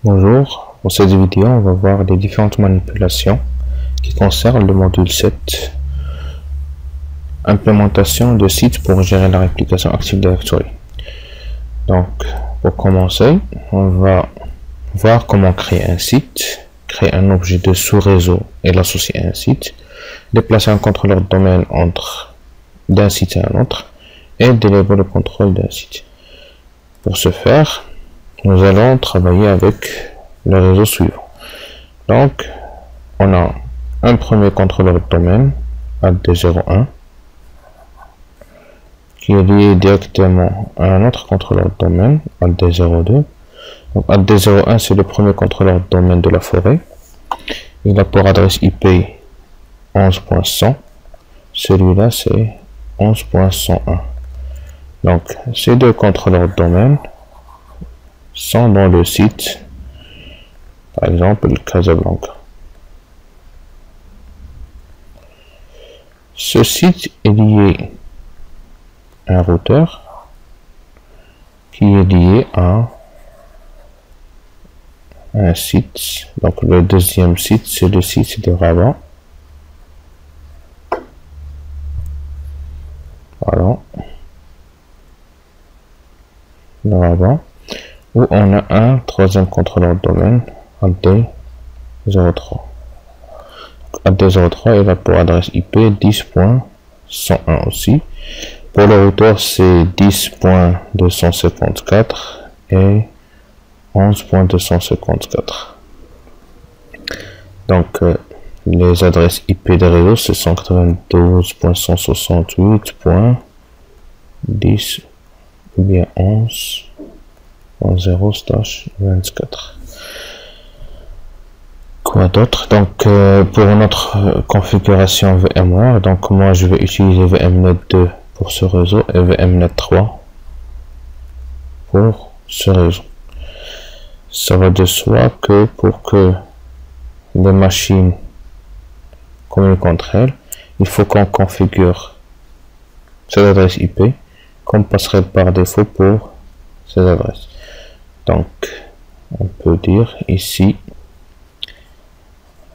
Bonjour, pour cette vidéo on va voir les différentes manipulations qui concernent le module 7 implémentation de sites pour gérer la réplication Active Directory. Donc pour commencer on va voir comment créer un site, créer un objet de sous-réseau et l'associer à un site, déplacer un contrôleur de domaine d'un site à un autre et déléguer le contrôle d'un site. Pour ce faire, nous allons travailler avec le réseau suivant. Donc, on a un premier contrôleur de domaine, AD01, qui est lié directement à un autre contrôleur de domaine, AD02. Donc, AD01, c'est le premier contrôleur de domaine de la forêt. Il a pour adresse IP 11.100. Celui-là, c'est 11.101. Donc, ces deux contrôleurs de domaine sont dans le site, par exemple Casablanca. Ce site est lié à un routeur qui est lié à un site. Donc le deuxième site, c'est le site de Rabat. Voilà. Le Rabat. Où on a un troisième contrôleur de domaine, AD03. AD03 il a pour adresse IP 10.101 aussi. Pour le routeur, c'est 10.254 et 11.254. Donc, les adresses IP des réseaux, c'est 192.168.10 ou bien 11.0/24. Quoi d'autre? Donc pour notre configuration VMware, donc moi je vais utiliser VMnet 2 pour ce réseau et VMnet 3 pour ce réseau. Ça va de soi que pour que les machines communiquent entre elles, il faut qu'on configure cette adresse IP comme passerelle par défaut pour ces adresses. Donc on peut dire ici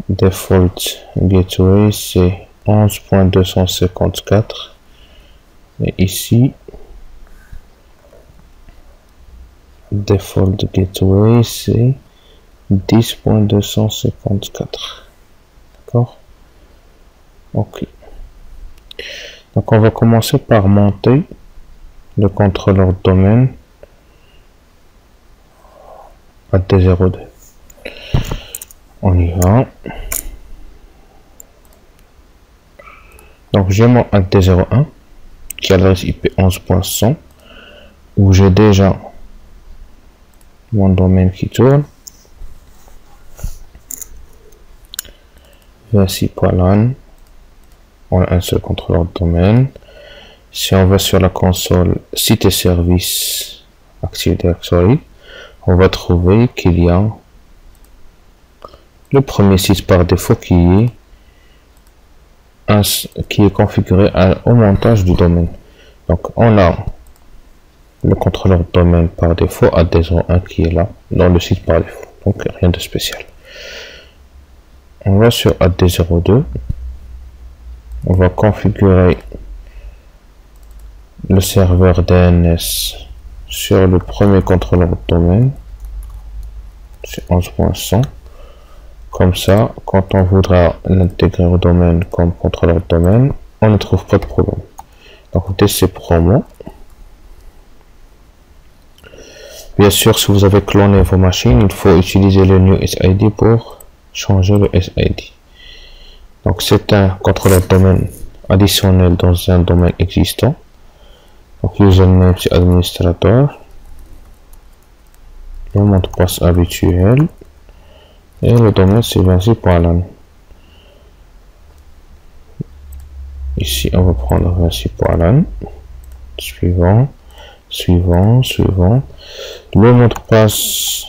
default gateway c'est 11.254 et ici default gateway c'est 10.254. D'accord? Ok. Donc on va commencer par monter le contrôleur de domaine AD02. On y va. Donc j'ai mon AD01 qui a l'adresse IP 11.100 où j'ai déjà mon domaine qui tourne. VSI.LAN. On a un seul contrôleur de domaine. Si on va sur la console site et services Active Directory, on va trouver qu'il y a le premier site par défaut qui est configuré au montage du domaine. Donc on a le contrôleur de domaine par défaut AD01 qui est là dans le site par défaut. Donc rien de spécial. On va sur AD02. On va configurer le serveur DNS sur le premier contrôleur de domaine. C'est 11.100. Comme ça, quand on voudra l'intégrer au domaine comme contrôleur de domaine, on ne trouve pas de problème. Donc DC promo. Bien sûr, si vous avez cloné vos machines, il faut utiliser le new SID pour changer le SID. Donc c'est un contrôleur de domaine additionnel dans un domaine existant. Donc username c'est administrateur. Le mot de passe habituel. Et le domaine c'est VSI.LAN. Ici on va prendre VSI.LAN. Suivant. Le mot de passe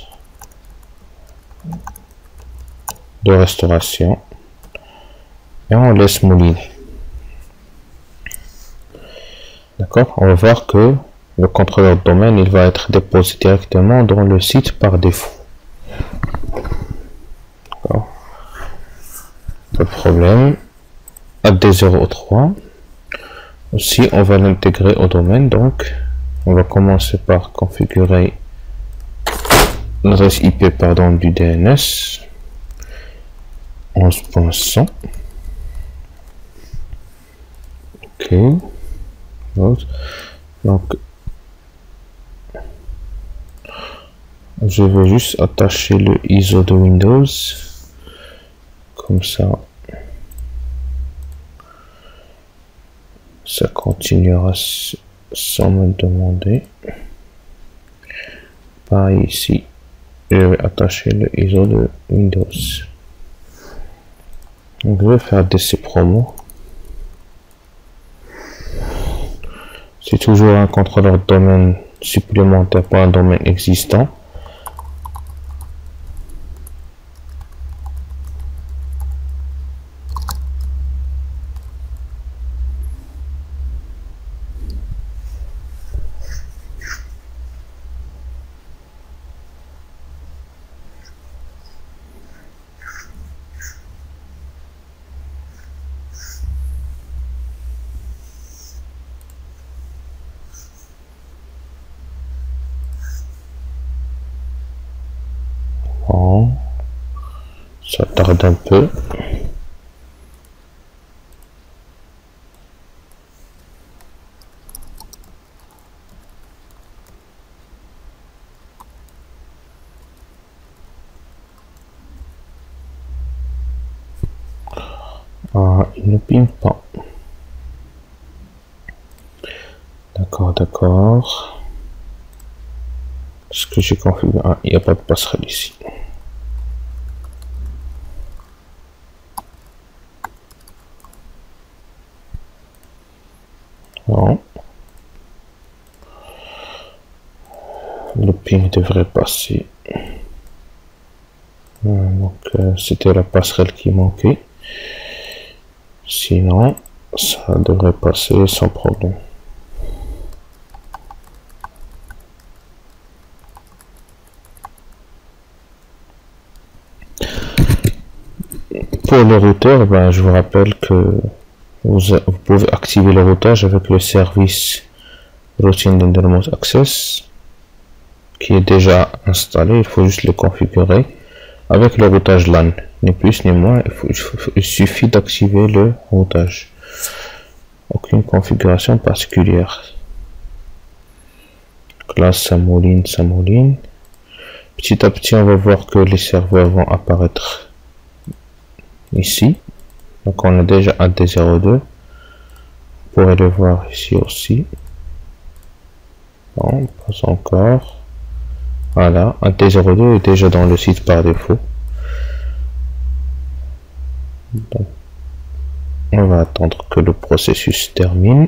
de restauration. Et on laisse mouliner. D'accord? On va voir que le contrôleur de domaine, il va être déposé directement dans le site par défaut. pas de problème. AD03 aussi, on va l'intégrer au domaine. Donc on va commencer par configurer l'adresse IP du DNS 11.100. ok, donc je vais juste attacher le ISO de Windows comme ça continuera sans me demander. Pareil ici, je vais attacher le ISO de Windows. Donc je vais faire DC promo. C'est toujours un contrôleur de domaine supplémentaire pour un domaine existant. Bon, ça tarde un peu. Ah, il ne ping pas. D'accord. Ce que j'ai configuré, il n'y a pas de passerelle ici. Non. Le ping devrait passer. Donc c'était la passerelle qui manquait. Sinon, ça devrait passer sans problème. Pour le routeur, je vous rappelle que vous pouvez activer le routage avec le service Routing and Remote Access qui est déjà installé. Il faut juste le configurer avec le routage LAN, ni plus ni moins. Il suffit d'activer le routage. Aucune configuration particulière. Donc là, ça mouline. Petit à petit, on va voir que les serveurs vont apparaître ici. Donc on a déjà AD02. Vous pourrez le voir ici aussi. Non, pas encore. Voilà, AD02 est déjà dans le site par défaut. Donc, on va attendre que le processus termine.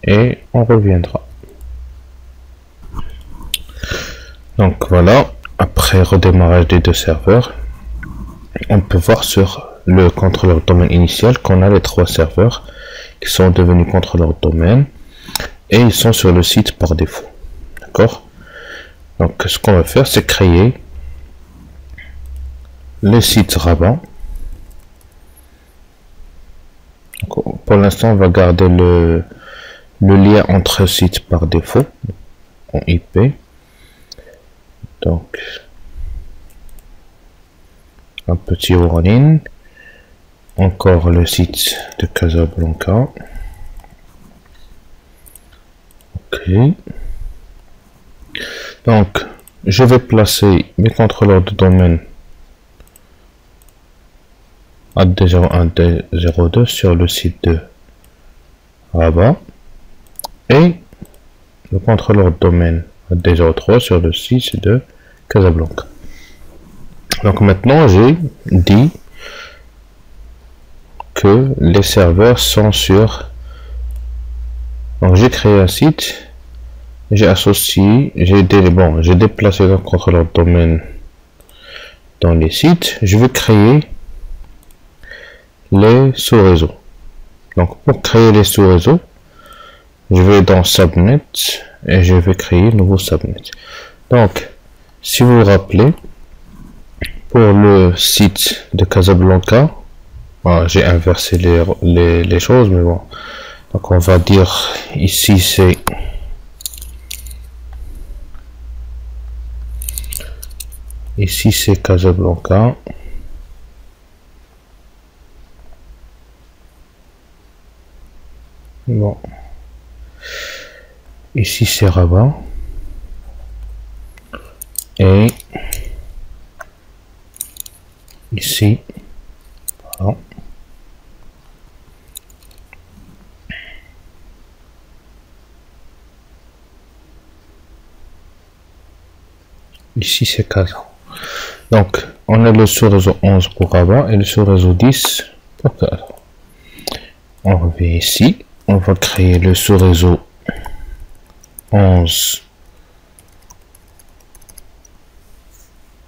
Et on reviendra. Donc voilà, après redémarrage des deux serveurs, on peut voir sur le contrôleur de domaine initial qu'on a les 3 serveurs qui sont devenus contrôleurs de domaine et ils sont sur le site par défaut. D'accord? Donc ce qu'on va faire, c'est créer le site Rabat. Donc, pour l'instant, on va garder le lien entre sites par défaut en IP. Donc un petit warning, encore le site de Casablanca. Ok, donc je vais placer mes contrôleurs de domaine AD01, AD02 sur le site de Rabat et le contrôleur de domaine AD03 sur le site de Casablanca. Donc maintenant j'ai dit que les serveurs sont sur. Donc j'ai créé un site, j'ai associé, j'ai déplacé le contrôleur de domaine dans les sites. Je vais créer les sous-réseaux. Donc pour créer les sous-réseaux, je vais dans Subnet et je vais créer un nouveau Subnet. Donc, si vous vous rappelez, pour le site de Casablanca, bon, j'ai inversé les choses, mais bon. Donc, on va dire ici, c'est Casablanca. Bon. Ici, c'est Rabat. Et ici, voilà. Ici, c'est Casa. Donc, on a le sous-réseau 11 pour Rabat et le sous-réseau 10 pour Casa. On revient ici. On va créer le sous-réseau 11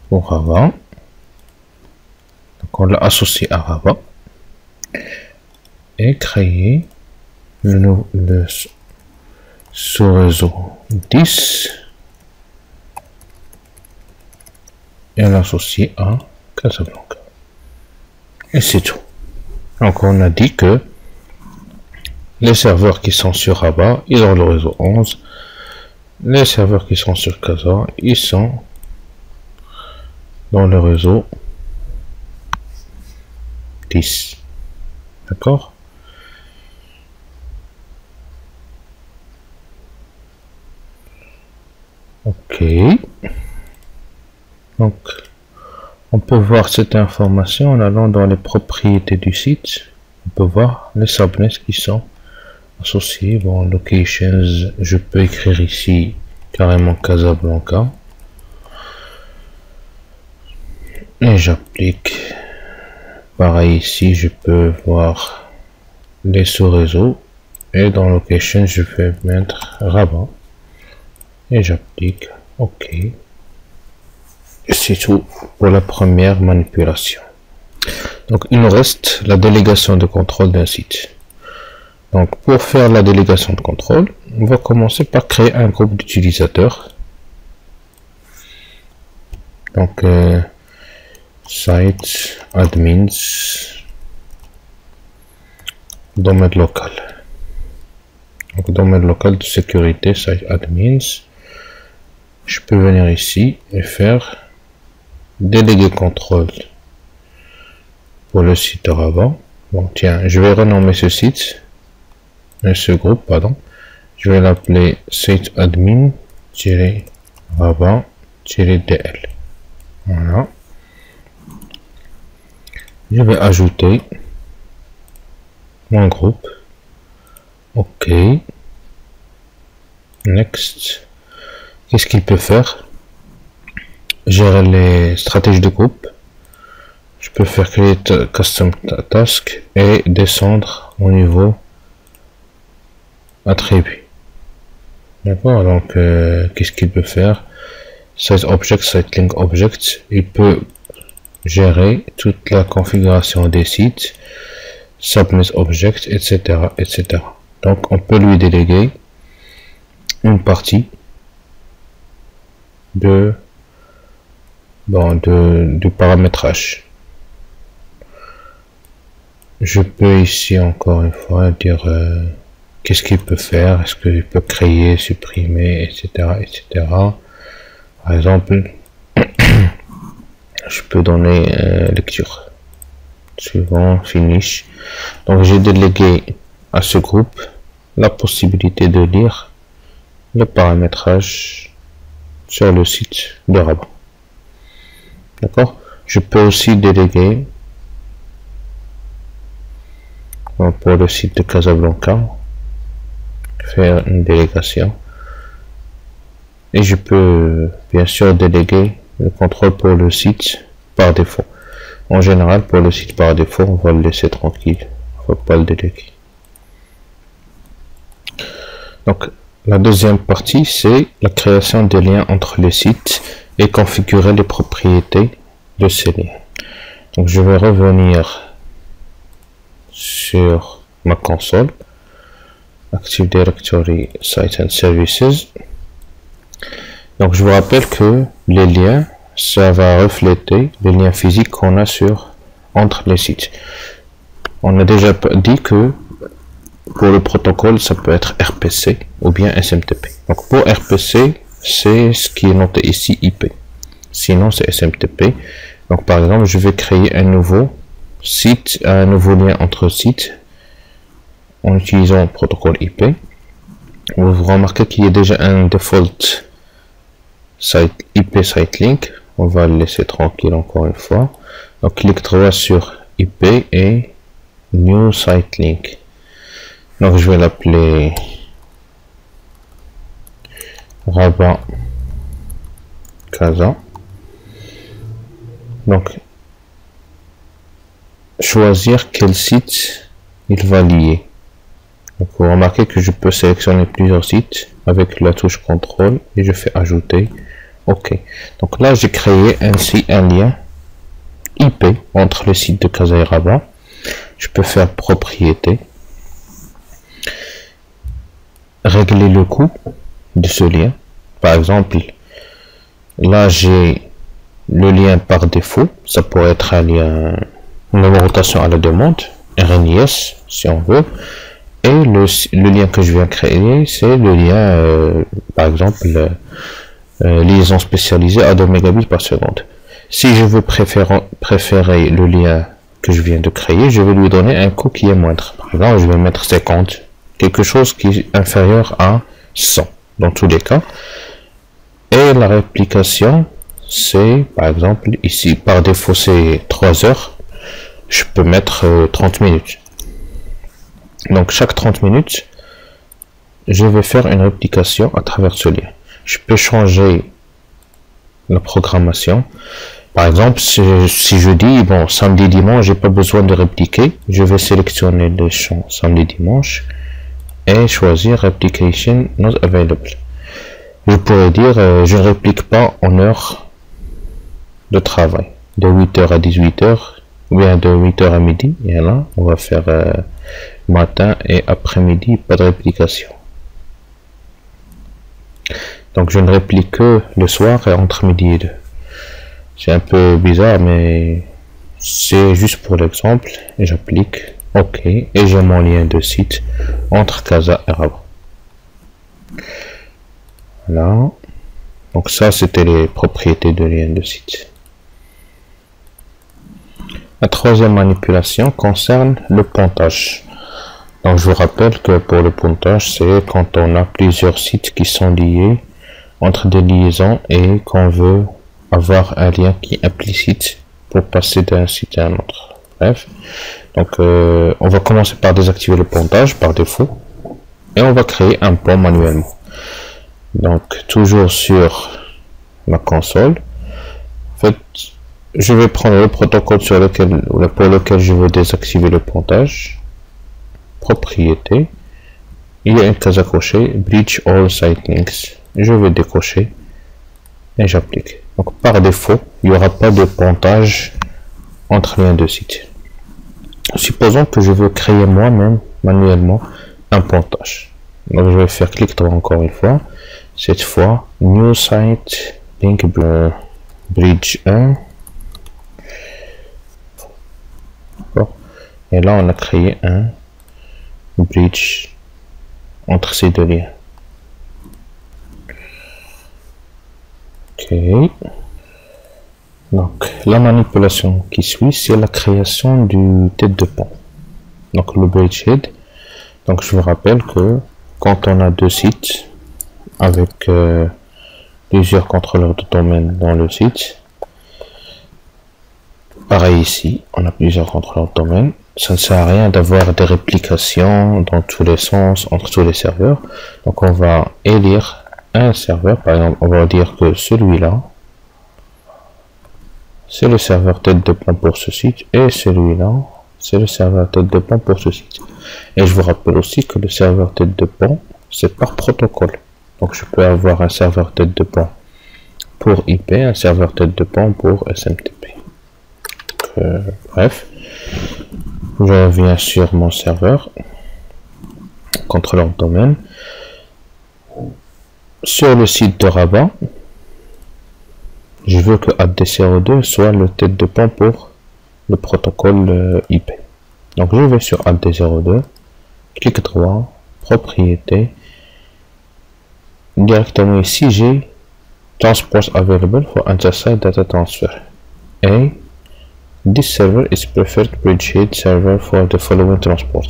pour Rabat. Donc, on l'a associé à Rabat. Et créer le sous-réseau 10 et l'associer à Casablanca. Et c'est tout. Donc on a dit que les serveurs qui sont sur Rabat, ils ont le réseau 11. Les serveurs qui sont sur Casa, ils sont dans le réseau 10. D'accord? Ok. Donc, on peut voir cette information en allant dans les propriétés du site. On peut voir les subnets qui sont associés. Bon, locations, je peux écrire ici carrément Casablanca. Et j'applique. Pareil ici, je peux voir les sous-réseaux. Et dans location, je vais mettre Rabat. Et j'applique OK. Et c'est tout pour la première manipulation. Donc il nous reste la délégation de contrôle d'un site. Donc pour faire la délégation de contrôle, on va commencer par créer un groupe d'utilisateurs. Donc site admins domaine local. Donc domaine local de sécurité site admins. Je peux venir ici et faire déléguer contrôle pour le site de Rabat. Bon tiens, je vais renommer ce site, ce groupe pardon. Je vais l'appeler site admin-rabat-dl. Voilà. Je vais ajouter mon groupe. OK. Next. Qu'est-ce qu'il peut faire? Gérer les stratégies de groupe. Je peux faire create custom task et descendre au niveau attribut. D'accord, donc qu'est-ce qu'il peut faire? Size object, site link object. Il peut gérer toute la configuration des sites, submit object, etc., etc. Donc on peut lui déléguer une partie du paramétrage. Je peux ici encore une fois dire qu'est-ce qu'il peut faire, est-ce qu'il peut créer, supprimer, etc., etc. Par exemple, je peux donner lecture. Suivant, finish. Donc j'ai délégué à ce groupe la possibilité de lire le paramétrage sur le site de Rabat. D'accord. Je peux aussi déléguer pour le site de Casablanca, faire une délégation, et je peux bien sûr déléguer le contrôle pour le site par défaut. En général, pour le site par défaut, on va le laisser tranquille, on va pas le déléguer. Donc la deuxième partie, c'est la création des liens entre les sites et configurer les propriétés de ces liens. Donc je vais revenir sur ma console Active Directory Site and Services. Donc je vous rappelle que les liens, ça va refléter les liens physiques qu'on a entre les sites. On a déjà dit que pour le protocole, ça peut être RPC ou bien SMTP. Donc pour RPC, c'est ce qui est noté ici IP. Sinon c'est SMTP. Donc par exemple, je vais créer un nouveau site, un nouveau lien entre sites en utilisant le protocole IP. Vous remarquez qu'il y a déjà un default site IP site link. On va le laisser tranquille encore une fois. Donc clic droit sur IP et New Site Link. Donc je vais l'appeler Rabat Casa. Donc choisir quel site il va lier. Donc vous remarquez que je peux sélectionner plusieurs sites avec la touche contrôle et je fais ajouter. OK. Donc là j'ai créé ainsi un lien IP entre le site de Casa et Rabat. Je peux faire propriété, régler le coût de ce lien. Par exemple, là j'ai le lien par défaut, ça pourrait être un lien, une numérotation à la demande, RNIS si on veut, et le lien que je viens créer, c'est le lien, par exemple, liaison spécialisée à 2 mégabits par seconde. Si je veux préférer le lien que je viens de créer, je vais lui donner un coût qui est moindre. Par exemple, je vais mettre 50, quelque chose qui est inférieur à 100 dans tous les cas. Et la réplication, c'est par exemple ici par défaut c'est 3 heures, je peux mettre 30 minutes. Donc chaque 30 minutes, je vais faire une réplication à travers ce lien. Je peux changer la programmation. Par exemple, si je dis, bon, samedi, dimanche, j'ai pas besoin de répliquer, je vais sélectionner le champ samedi, dimanche et choisir Replication Not Available. Je pourrais dire, je ne réplique pas en heure de travail, de 8h à 18h, ou bien de 8h à midi, et là, on va faire matin et après-midi, pas de réplication. Donc, je ne réplique que le soir et entre midi et 2. C'est un peu bizarre, mais c'est juste pour l'exemple. Et j'applique OK. Et j'ai mon lien de site entre Casa et Rabat. Voilà. Donc ça, c'était les propriétés de lien de site. La troisième manipulation concerne le pontage. Donc je vous rappelle que pour le pontage, c'est quand on a plusieurs sites qui sont liés entre des liaisons et qu'on veut avoir un lien qui est implicite pour passer d'un site à un autre. Bref, donc on va commencer par désactiver le pontage par défaut et on va créer un pont manuellement. Donc toujours sur ma console, en fait, je vais prendre le protocole pour lequel je veux désactiver le pontage. Propriété, il y a une case à cocher, Bridge All Site Links. Je vais décocher et j'applique. Donc par défaut, il n'y aura pas de pontage entre liens de site. Supposons que je veux créer moi-même manuellement un pontage. Donc je vais faire clic droit encore une fois. Cette fois, New Site Link Bridge 1. Et là, on a créé un bridge entre ces deux liens. Ok. Donc, la manipulation qui suit, c'est la création du tête de pont. Donc, le bridgehead. Donc, je vous rappelle que quand on a deux sites avec plusieurs contrôleurs de domaine dans le site, pareil ici, on a plusieurs contrôleurs de domaine. Ça ne sert à rien d'avoir des réplications dans tous les sens entre tous les serveurs. Donc, on va élire un serveur. Par exemple, on va dire que celui-là, c'est le serveur tête de pont pour ce site, et celui-là, c'est le serveur tête de pont pour ce site. Et je vous rappelle aussi que le serveur tête de pont, c'est par protocole. Donc, je peux avoir un serveur tête de pont pour IP, un serveur tête de pont pour SMTP. Bref, je reviens sur mon serveur. contrôleur de domaine. Sur le site de Rabat, je veux que AD02 soit le tête de pont pour le protocole IP. Donc je vais sur AD02, clic droit, propriété, directement ici j'ai transport available for intersite data transfer et this server is preferred bridgehead server for the following transport.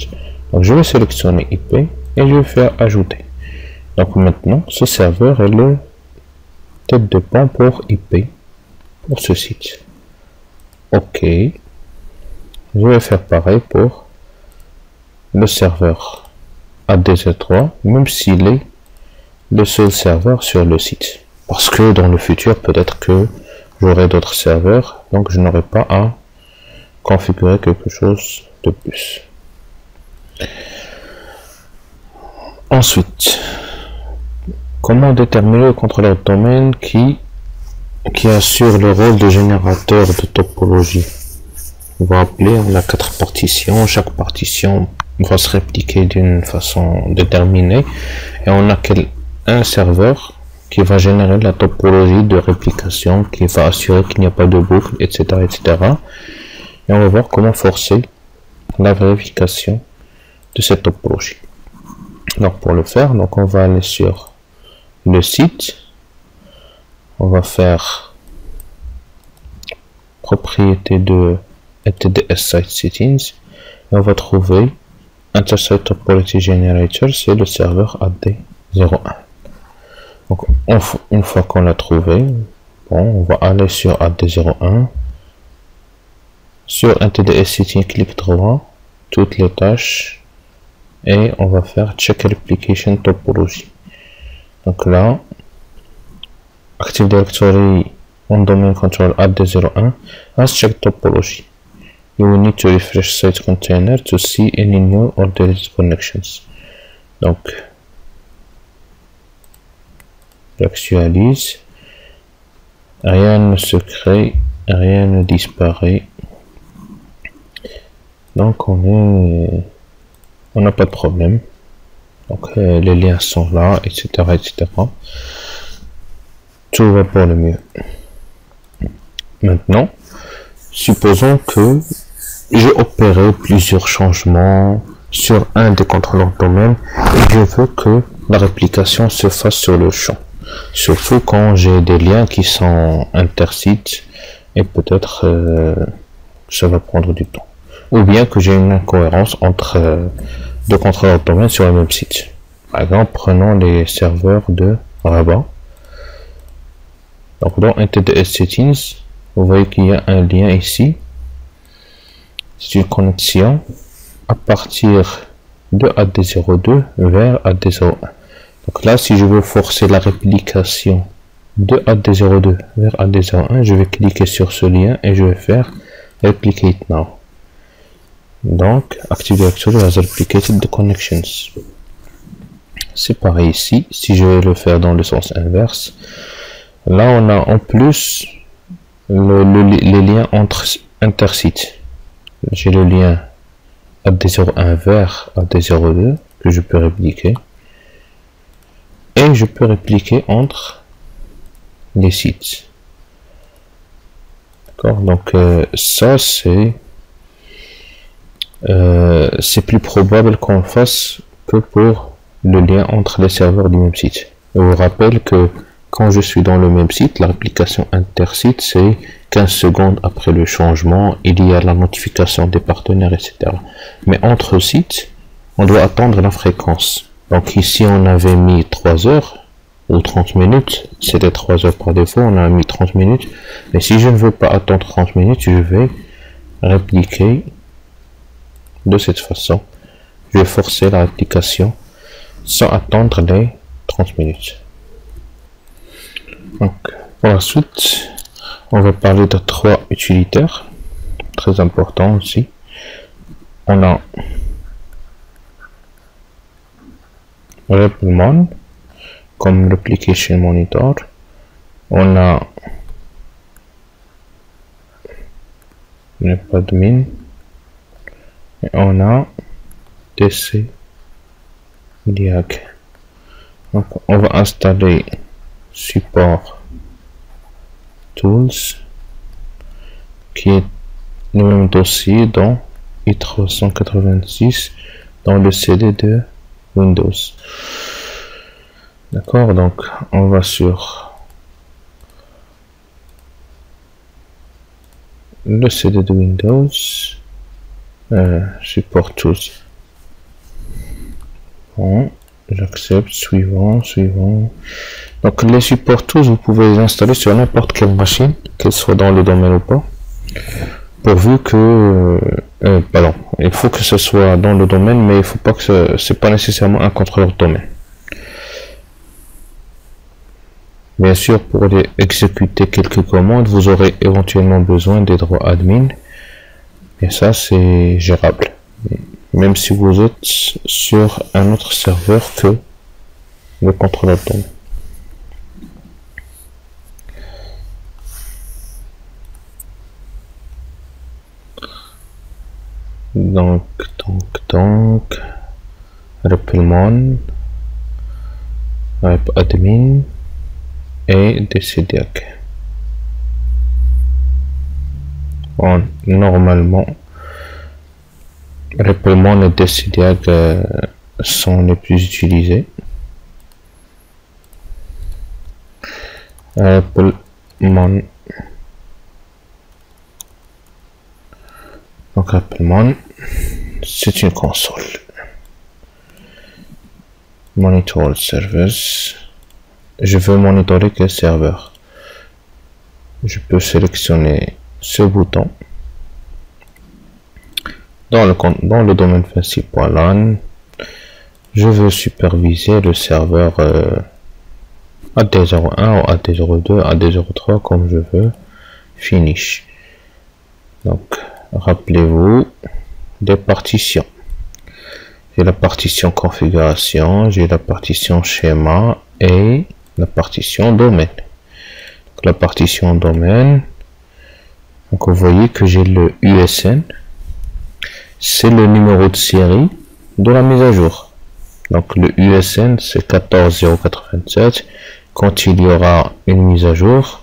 Donc je vais sélectionner IP et je vais faire ajouter. Donc maintenant ce serveur est le tête de pont pour IP pour ce site. Ok, je vais faire pareil pour le serveur AD03, même s'il est le seul serveur sur le site, parce que dans le futur peut-être que j'aurai d'autres serveurs, donc je n'aurai pas à configurer quelque chose de plus. Ensuite, comment déterminer le contrôleur de domaine qui assure le rôle de générateur de topologie? On va appeler, on a 4 partitions, chaque partition va se répliquer d'une façon déterminée et on a un serveur qui va générer la topologie de réplication, qui va assurer qu'il n'y a pas de boucle, etc., etc. Et on va voir comment forcer la vérification de cette topologie. Donc pour le faire, donc on va aller sur le site, on va faire propriété de TDS Site Settings et on va trouver Intersite Topology Generator, c'est le serveur AD01. Donc une fois qu'on l'a trouvé, bon, on va aller sur AD01, sur un TDS Setting, clic droit, toutes les tâches et on va faire Check Replication Topology. Donc là, Active Directory on Domain Control AD01 as check topology. You will need to refresh site container to see any new or deleted connections. Donc, j'actualise. Rien ne se crée, rien ne disparaît. Donc on n'a pas de problème. Donc les liens sont là, etc., etc. Tout va pour le mieux. Maintenant, supposons que j'ai opéré plusieurs changements sur un des contrôleurs de domaine et je veux que la réplication se fasse sur le champ. Surtout quand j'ai des liens qui sont intersites et peut-être ça va prendre du temps. Ou bien que j'ai une incohérence entre deux contrôleurs de domaine sur le même site. Par exemple, prenons les serveurs de Rabat. Donc dans TDS Settings, vous voyez qu'il y a un lien ici. C'est une connexion à partir de AD02 vers AD01. Donc là, si je veux forcer la réplication de AD02 vers AD01, je vais cliquer sur ce lien et je vais faire Replicate Now. Donc, Active Directory has replicated the connections. C'est pareil ici. Si je vais le faire dans le sens inverse, là on a en plus les liens entre intersites. J'ai le lien AD01 vers AD02 que je peux répliquer. Et je peux répliquer entre les sites. D'accord, donc ça c'est plus probable qu'on le fasse que pour le lien entre les serveurs du même site. Je vous rappelle que quand je suis dans le même site, la réplication intersite c'est 15 secondes après le changement, il y a la notification des partenaires, etc. Mais entre sites, on doit attendre la fréquence. Donc ici on avait mis 3 heures ou 30 minutes, c'était 3 heures par défaut, on a mis 30 minutes. Mais si je ne veux pas attendre 30 minutes, je vais répliquer de cette façon. Je vais forcer la réplication sans attendre les 30 minutes. Donc pour la suite, on va parler de 3 utilitaires, très importants aussi. On a RepMon comme Replication Monitor. On a Admin et on a TC diag. Donc on va installer support tools qui est le même dossier dans i386 dans le CD de Windows. D'accord, donc on va sur le CD de Windows, support tools. Bon, j'accepte, suivant. Donc les support tools, vous pouvez les installer sur n'importe quelle machine, qu'elle soit dans le domaine ou pas, pourvu que pardon, il faut que ce soit dans le domaine, mais il faut pas que c'est pas nécessairement un contrôleur de domaine. Bien sûr, pour exécuter quelques commandes, vous aurez éventuellement besoin des droits admin, et ça c'est gérable, même si vous êtes sur un autre serveur que le contrôleur de domaine. Donc, replemon, admin et dcdiag. Bon, normalement, replemon et dcdiag sont les plus utilisés. Replemon. Donc replemon, c'est une console. Monitor servers. Je veux monitorer quel serveur. Je peux sélectionner ce bouton. Dans le domaine principal LAN, je veux superviser le serveur AD01 ou AD02, AD03 comme je veux. Finish. Donc rappelez-vous des partitions. J'ai la partition configuration, j'ai la partition schéma et la partition domaine. Donc, la partition domaine, donc vous voyez que j'ai le USN, c'est le numéro de série de la mise à jour. Donc le USN c'est 14087. Quand il y aura une mise à jour,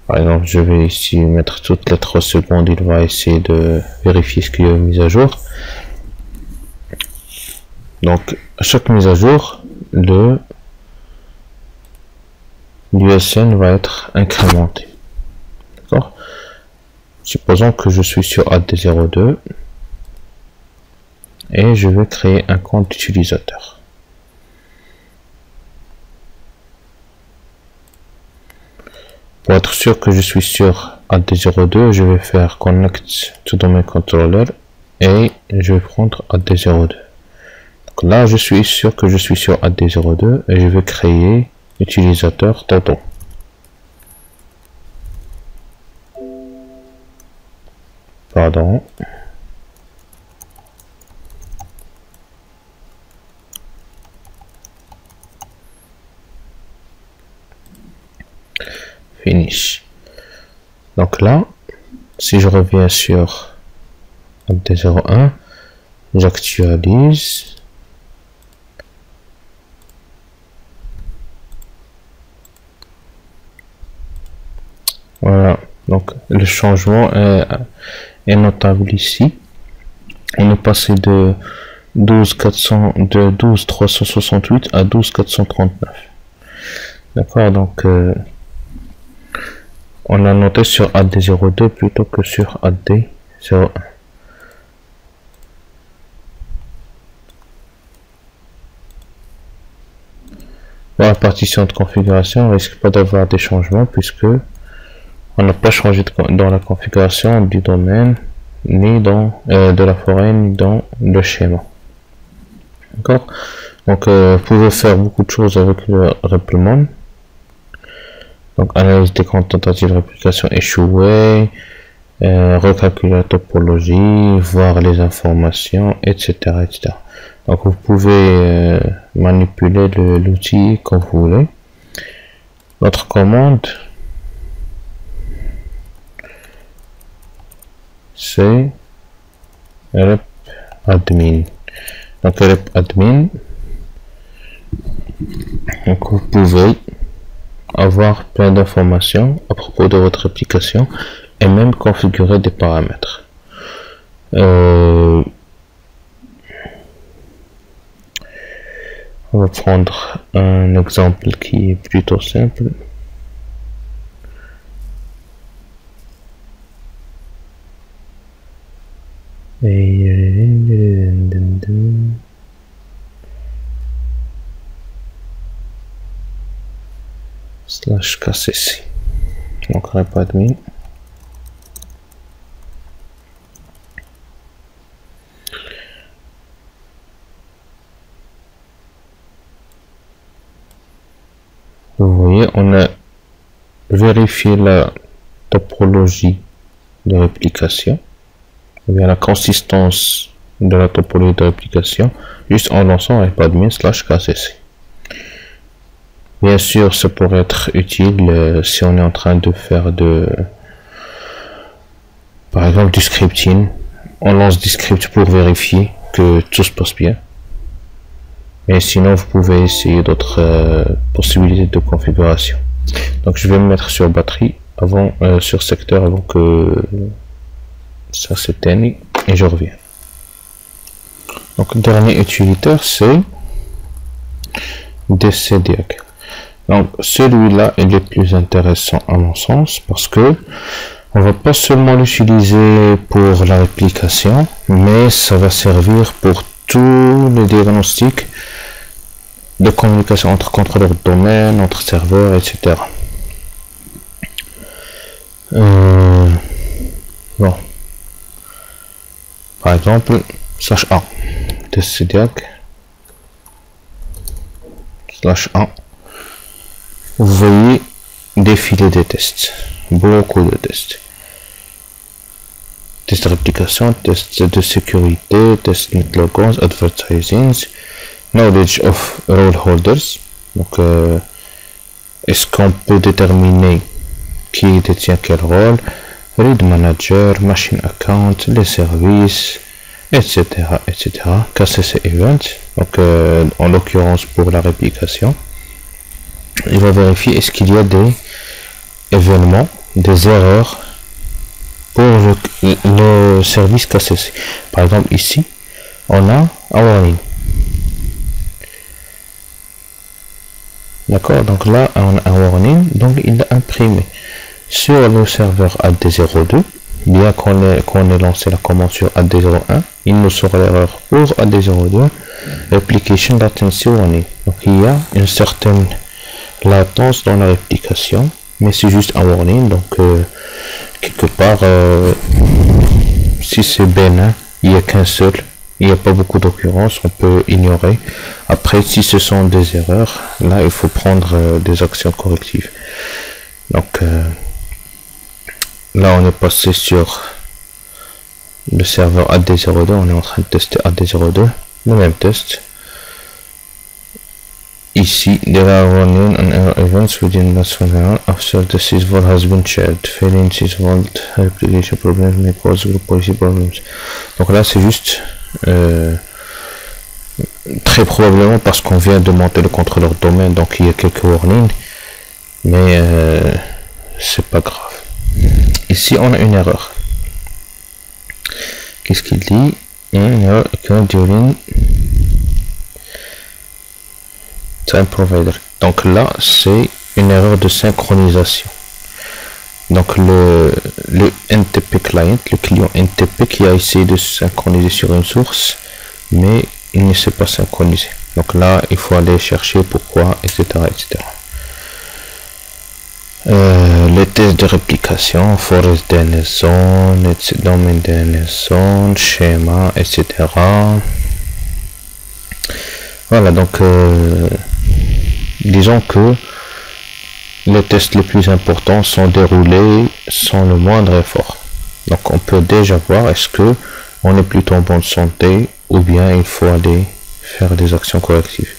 par exemple, je vais ici mettre toutes les 3 secondes, il va essayer de vérifier ce qu'il y a une mise à jour. Donc, à chaque mise à jour, l'USN va être incrémenté. D'accord? Supposons que je suis sur AD02 et je vais créer un compte d'utilisateur. Pour être sûr que je suis sur AD02, je vais faire Connect to Domain Controller et je vais prendre AD02. Donc là, je suis sûr que je suis sur AD02 et je vais créer utilisateur Toto. Pardon. Finish. Donc là, si je reviens sur AD01, j'actualise. Voilà, donc le changement est notable ici. On est passé de 12.368 à 12.439. D'accord, donc on l'a noté sur AD02 plutôt que sur AD01. Dans la partition de configuration, on risque pas d'avoir des changements puisque on n'a pas changé dans la configuration du domaine, ni dans de la forêt, ni dans le schéma. D'accord. Donc vous pouvez faire beaucoup de choses avec le replemon. Donc analyse des comptes tentatives de réplication échouées, recalculer la topologie, voir les informations, etc., etc. Donc vous pouvez manipuler l'outil comme vous voulez. Notre commande, c'est rep admin. Donc rep admin, donc vous pouvez avoir plein d'informations à propos de votre application et même configurer des paramètres. On va prendre un exemple qui est plutôt simple. Slash KCC. Donc rep admin. Vous voyez, on a vérifié la topologie de réplication, ou bien la consistance de la topologie de réplication, juste en lançant rep admin slash KCC. Bien sûr, ça pourrait être utile si on est en train de faire par exemple du scripting. On lance des scripts pour vérifier que tout se passe bien. Mais sinon, vous pouvez essayer d'autres possibilités de configuration. Donc, je vais me mettre sur batterie avant, sur secteur avant que ça s'éteigne et je reviens. Donc, le dernier utilitaire, c'est DCDiag. Donc celui-là est le plus intéressant à mon sens parce que on va pas seulement l'utiliser pour la réplication, mais ça va servir pour tous les diagnostics de communication entre contrôleurs de domaine, entre serveurs, etc. Bon, par exemple, /1 DCDiag /1. Vous voyez défiler des tests, beaucoup de tests. Tests de réplication, tests de sécurité, tests NetLogons, advertising, knowledge of role holders. Donc, est-ce qu'on peut déterminer qui détient quel rôle, read manager, machine account, les services, etc., etc. KCC event. Donc, en l'occurrence pour la réplication. Il va vérifier est-ce qu'il y a des événements, des erreurs pour le service KCC. Par exemple, ici, on a un warning. D'accord, donc là, on a un warning, donc il a imprimé sur le serveur AD02, bien qu'on ait lancé la commande sur AD01, il nous sort l'erreur pour AD02, Replication Latency Warning. Donc il y a une certaine latence dans la réplication, mais c'est juste un warning, donc quelque part si c'est bénin, il n'y a qu'un seul, il n'y a pas beaucoup d'occurrences, on peut ignorer. Après, si ce sont des erreurs, là il faut prendre des actions correctives. Donc là on est passé sur le serveur AD02, on est en train de tester AD02, le même test. Ici, there are warning and error events within the after the sysvol has been shared. Failing sysvol replication problems may cause group policy problems. Donc là, c'est juste très probablement parce qu'on vient de monter le contrôleur de domaine, donc il y a quelques warnings, mais c'est pas grave. Ici, on a une erreur. Qu'est-ce qu'il dit? Une erreur during time provider. Donc là, c'est une erreur de synchronisation. Donc le NTP client, le client NTP qui a essayé de se synchroniser sur une source, mais il ne s'est pas synchronisé. Donc là, il faut aller chercher pourquoi, etc., etc. Les tests de réplication, forest DNS zone, domaine DNS zone, schéma, etc. Voilà, donc disons que les tests les plus importants sont déroulés sans le moindre effort. Donc on peut déjà voir est-ce que on est plutôt en bonne santé ou bien il faut aller faire des actions correctives.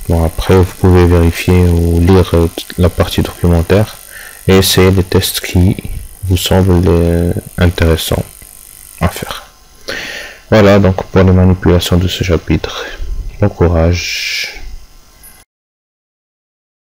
Bon, après vous pouvez vérifier ou lire la partie documentaire et essayer les tests qui vous semblent intéressants à faire. Voilà donc pour les manipulations de ce chapitre. Bon courage.